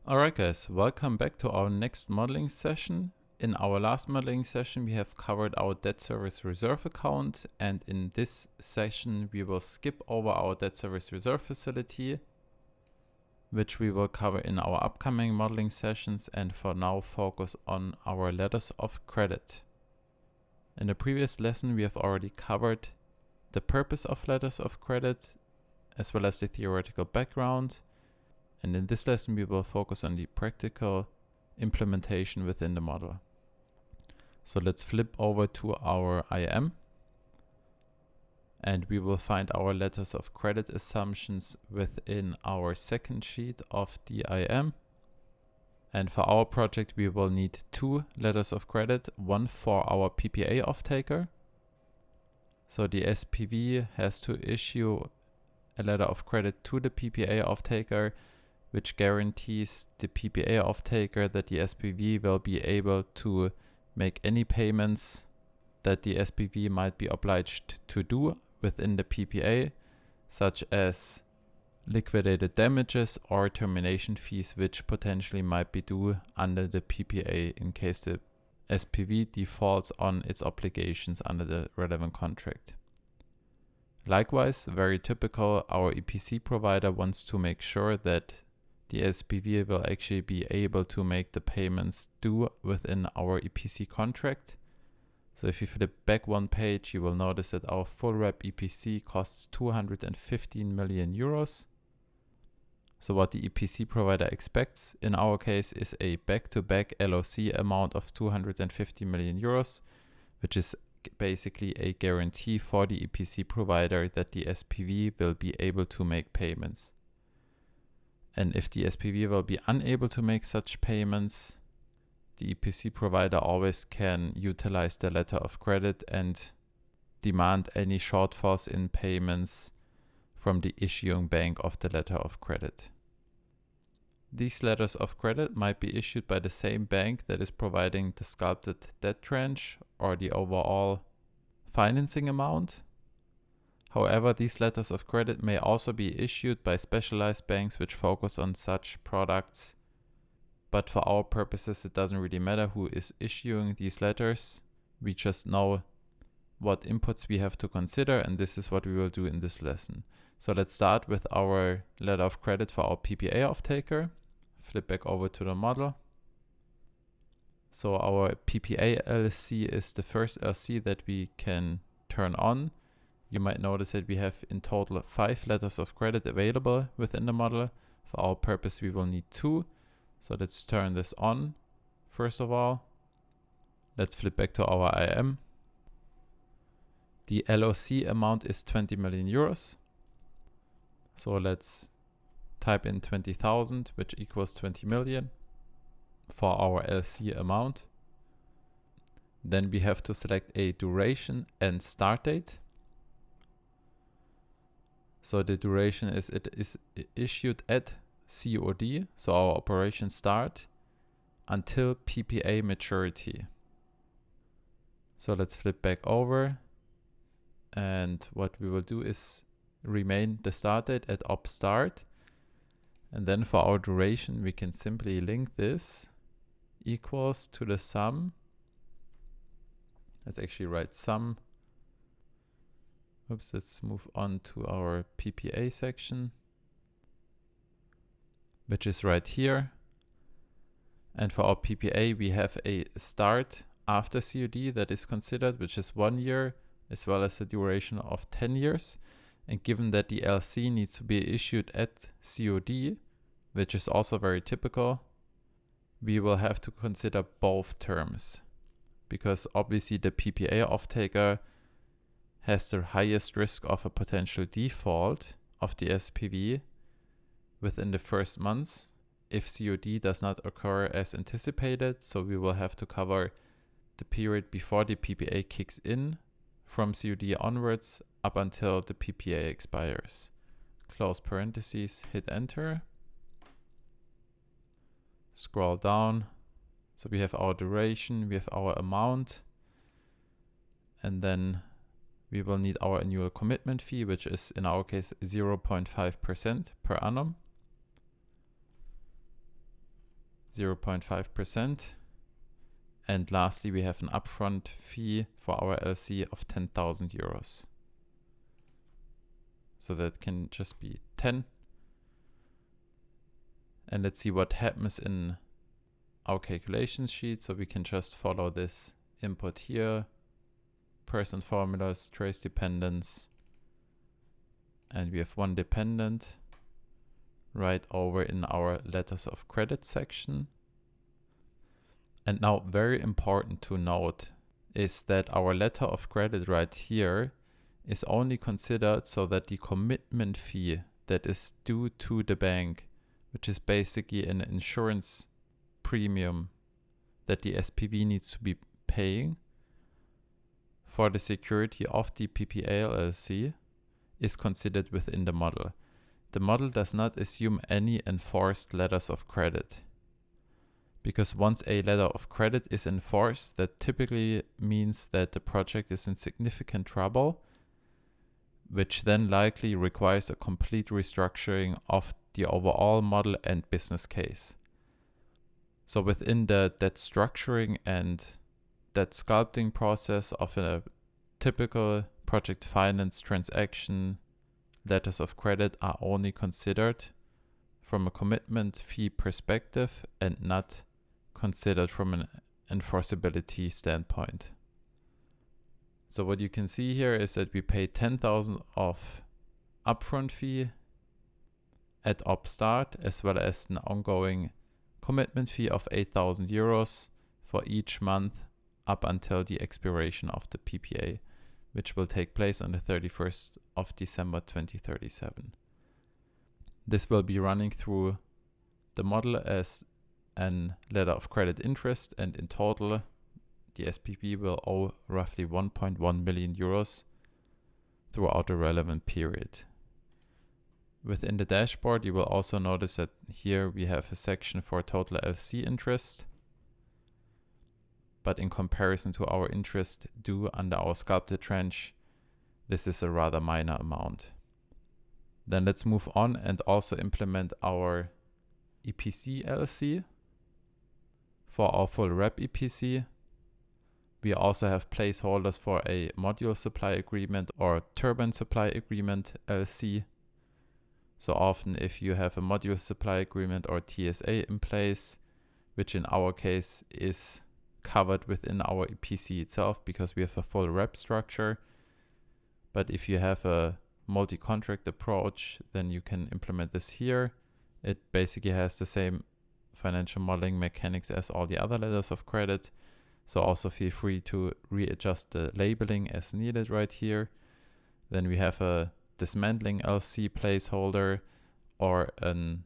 Alright guys, welcome back to our next modeling session. In our last modeling session we have covered our debt service reserve account, and in this session we will skip over our debt service reserve facility, which we will cover in our upcoming modeling sessions, and for now focus on our letters of credit. In the previous lesson we have already covered the purpose of letters of credit as well as the theoretical background. And in this lesson, we will focus on the practical implementation within the model. So let's flip over to our IM, and we will find our letters of credit assumptions within our second sheet of the IM. And for our project, we will need two letters of credit, one for our PPA off-taker. So the SPV has to issue a letter of credit to the PPA off-taker, which guarantees the PPA off-taker that the SPV will be able to make any payments that the SPV might be obliged to do within the PPA, such as liquidated damages or termination fees, which potentially might be due under the PPA in case the SPV defaults on its obligations under the relevant contract. Likewise, very typical, our EPC provider wants to make sure that the SPV will actually be able to make the payments due within our EPC contract. So if you flip back one page, you will notice that our full rep EPC costs 215 million euros. So what the EPC provider expects in our case is a back-to-back LOC amount of 250 million euros, which is basically a guarantee for the EPC provider that the SPV will be able to make payments. And if the SPV will be unable to make such payments, the EPC provider always can utilize the letter of credit and demand any shortfalls in payments from the issuing bank of the letter of credit. These letters of credit might be issued by the same bank that is providing the sculpted debt tranche or the overall financing amount. However, these letters of credit may also be issued by specialized banks which focus on such products. But for our purposes, it doesn't really matter who is issuing these letters. We just know what inputs we have to consider, and this is what we will do in this lesson. So let's start with our letter of credit for our PPA off-taker. Flip back over to the model. So our PPA LC is the first LC that we can turn on. You might notice that we have in total 5 letters of credit available within the model. For our purpose, we will need 2. So let's turn this on. First of all, let's flip back to our IM. The LOC amount is 20 million euros. So let's type in 20,000, which equals 20 million for our LC amount. Then we have to select a duration and start date. So the duration is it is issued at COD, so our operation start, until PPA maturity. So let's flip back over, and what we will do is remain the start date at op start, and then for our duration we can simply link this equals to the sum. Let's actually write sum. Oops, let's move on to our PPA section, which is right here. And for our PPA, we have a start after COD that is considered, which is 1 year, as well as a duration of 10 years. And given that the LC needs to be issued at COD, which is also very typical, we will have to consider both terms, because obviously the PPA off-taker has the highest risk of a potential default of the SPV within the first months if COD does not occur as anticipated. So we will have to cover the period before the PPA kicks in from COD onwards up until the PPA expires. Close parentheses, hit enter. Scroll down. So we have our duration, we have our amount, and then we will need our annual commitment fee, which is in our case 0.5% per annum. 0.5%. And lastly, we have an upfront fee for our LC of 10,000 euros. So that can just be 10. And let's see what happens in our calculation sheet. So we can just follow this input here, percent formulas, trace dependence, and we have one dependent right over in our letters of credit section. And now, very important to note is that our letter of credit right here is only considered so that the commitment fee that is due to the bank, which is basically an insurance premium that the SPV needs to be paying for the security of the PPA LLC, is considered within the model. The model does not assume any enforced letters of credit, because once a letter of credit is enforced, that typically means that the project is in significant trouble, which then likely requires a complete restructuring of the overall model and business case. So within the debt structuring and debt sculpting process of a typical project finance transaction, letters of credit are only considered from a commitment fee perspective and not considered from an enforceability standpoint. So what you can see here is that we pay 10,000 of upfront fee at op start, as well as an ongoing commitment fee of 8,000 euros for each month up until the expiration of the PPA, which will take place on the 31st of December 2037. This will be running through the model as an letter of credit interest, and in total the SPV will owe roughly 1.1 million euros throughout the relevant period. Within the dashboard, you will also notice that here we have a section for total LC interest, but in comparison to our interest due under our sculpted tranche, this is a rather minor amount. Then let's move on and also implement our EPC LC. For our full rep EPC, we also have placeholders for a module supply agreement or turbine supply agreement LC. So often if you have a module supply agreement or TSA in place, which in our case is covered within our EPC itself because we have a full rep structure. But if you have a multi-contract approach, then you can implement this here. It basically has the same financial modeling mechanics as all the other letters of credit. So also feel free to readjust the labeling as needed right here. Then we have a dismantling LC placeholder or an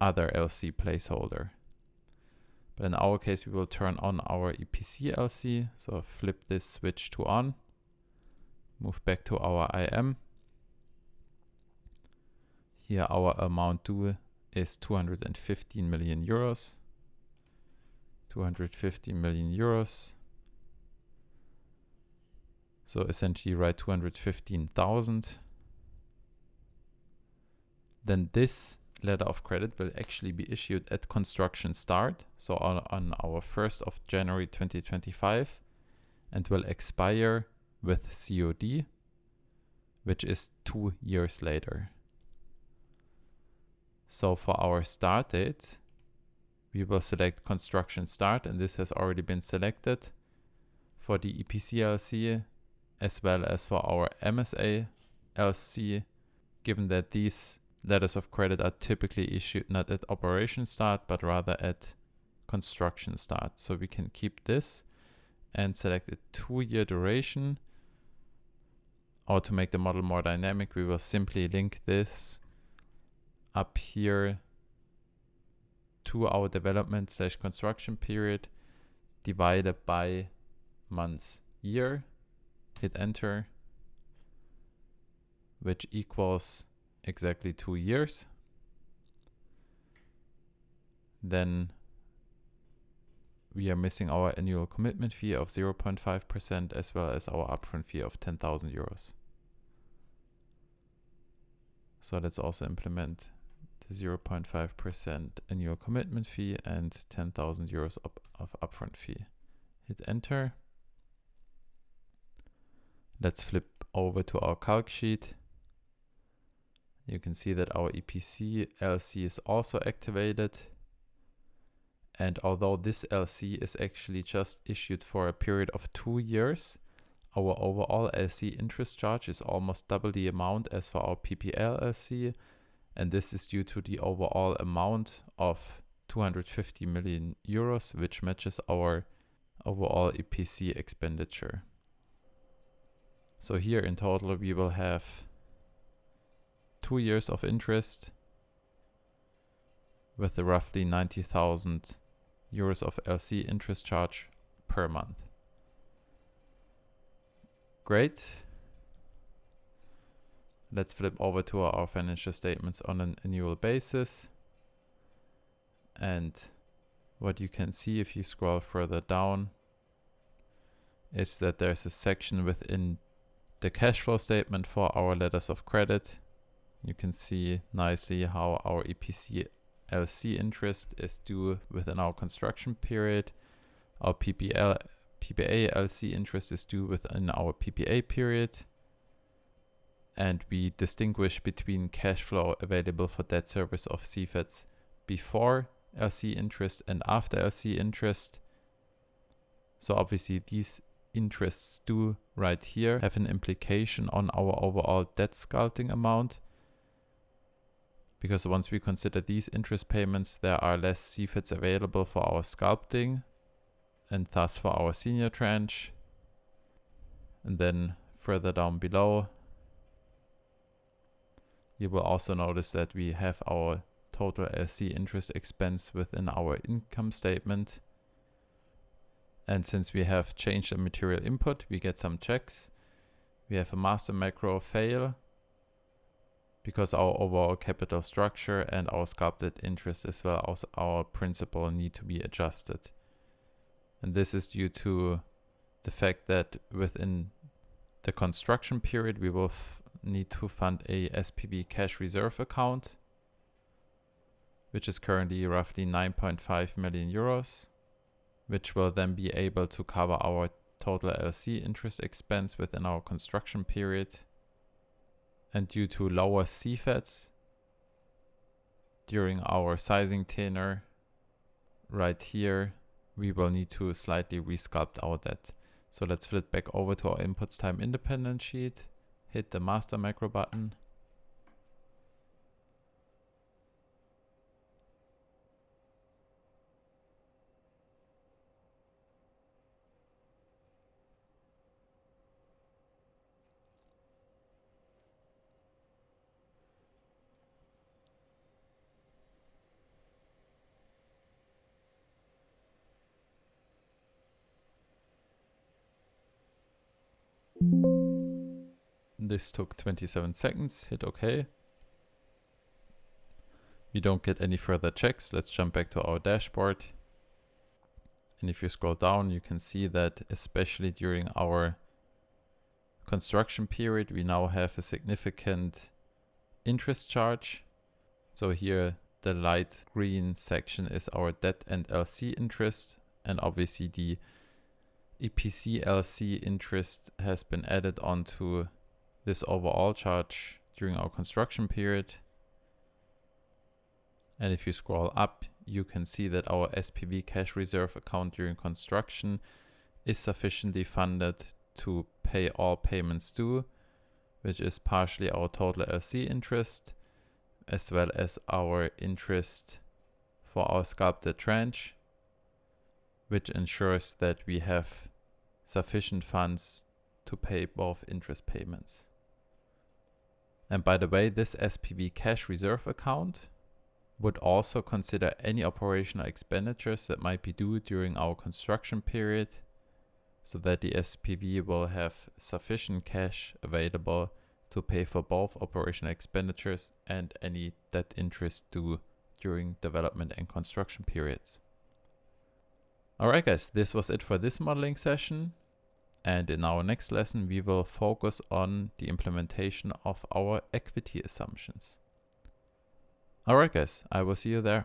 other LC placeholder. But in our case, we will turn on our EPC LC. So flip this switch to on, move back to our IM. Here our amount due is 215 million euros. 250 million euros. So essentially write 215,000. Then this letter of credit will actually be issued at construction start, so on our 1st of January 2025, and will expire with COD, which is 2 years later. So for our start date, we will select construction start, and this has already been selected for the EPC LC as well as for our MSA LC, given that these letters of credit are typically issued not at operation start, but rather at construction start. So we can keep this and select a 2-year duration. Or to make the model more dynamic, we will simply link this up here to our development / construction period divided by months year. Hit enter, which equals exactly 2 years. Then we are missing our annual commitment fee of 0.5% as well as our upfront fee of 10,000 euros. So let's also implement the 0.5% annual commitment fee and 10,000 euros of upfront fee. Hit enter. Let's flip over to our calc sheet. You can see that our EPC LC is also activated. And although this LC is actually just issued for a period of 2 years, our overall LC interest charge is almost double the amount as for our PPL LC. And this is due to the overall amount of 250 million euros, which matches our overall EPC expenditure. So here in total, we will have 2 years of interest with a roughly 90,000 euros of LC interest charge per month. Great. Let's flip over to our financial statements on an annual basis. And what you can see if you scroll further down is that there's a section within the cash flow statement for our letters of credit. You can see nicely how our EPC LC interest is due within our construction period. Our PPA LC interest is due within our PPA period. And we distinguish between cash flow available for debt service of CFETs before LC interest and after LC interest. So obviously these interests due right here have an implication on our overall debt sculpting amount. Because once we consider these interest payments, there are less CFETs available for our sculpting and thus for our senior tranche. And then further down below, you will also notice that we have our total LC interest expense within our income statement. And since we have changed the material input, we get some checks. We have a master macro fail because our overall capital structure and our sculpted interest as well as our principal need to be adjusted. And this is due to the fact that within the construction period, we will need to fund a SPV cash reserve account, which is currently roughly 9.5 million euros, which will then be able to cover our total LC interest expense within our construction period. And due to lower CFETs during our sizing tenor, right here, we will need to slightly resculpt our debt. So let's flip back over to our inputs time independent sheet, hit the master macro button. This took 27 seconds, hit OK. We don't get any further checks. Let's jump back to our dashboard. And if you scroll down, you can see that especially during our construction period, we now have a significant interest charge. So here, the light green section is our debt and LC interest. And obviously the EPC LC interest has been added onto this overall charge during our construction period. And if you scroll up, you can see that our SPV cash reserve account during construction is sufficiently funded to pay all payments due, which is partially our total LC interest, as well as our interest for our sculpted tranche, which ensures that we have sufficient funds to pay both interest payments. And by the way, this SPV cash reserve account would also consider any operational expenditures that might be due during our construction period, so that the SPV will have sufficient cash available to pay for both operational expenditures and any debt interest due during development and construction periods. Alright guys, this was it for this modeling session. And in our next lesson, we will focus on the implementation of our equity assumptions. Alright guys, I will see you there.